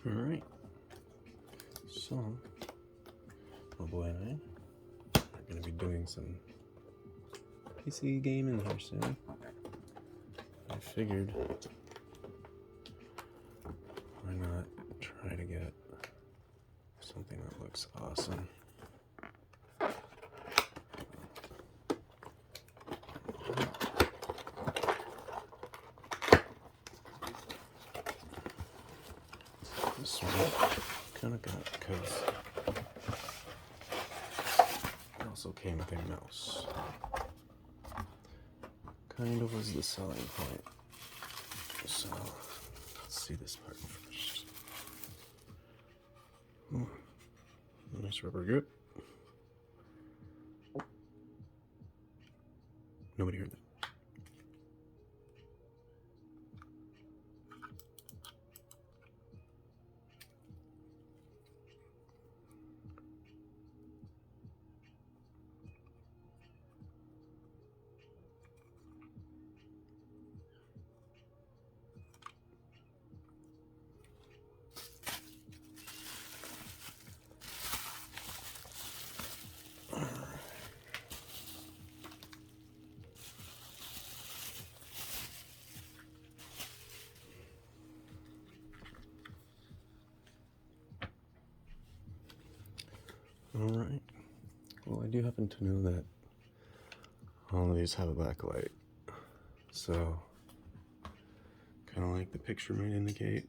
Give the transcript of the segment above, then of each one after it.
Alright, so, my boy and I are going to be doing some PC gaming here soon. I figured, why not try to get something that looks awesome. This one kind of got, because it also came with a mouse. Kind of was the selling point. So, let's see this part first. Ooh, nice rubber grip. Nobody heard that. Alright, well I do happen to know that all of these have a backlight, so kind of like the picture might indicate,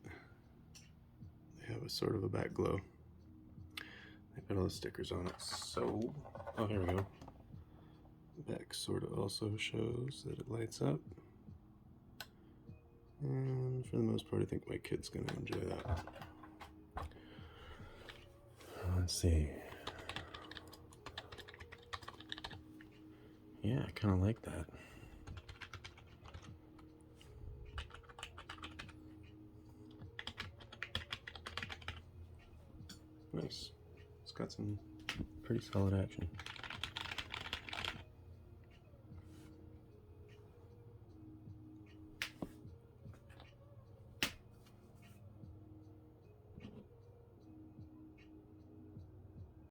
they have a sort of a back glow. They put all the stickers on it, so, oh here we go. The back sort of also shows that it lights up, and for the most part I think my kid's going to enjoy that. Let's see. Yeah, I kind of like that. Nice. It's got some pretty solid action.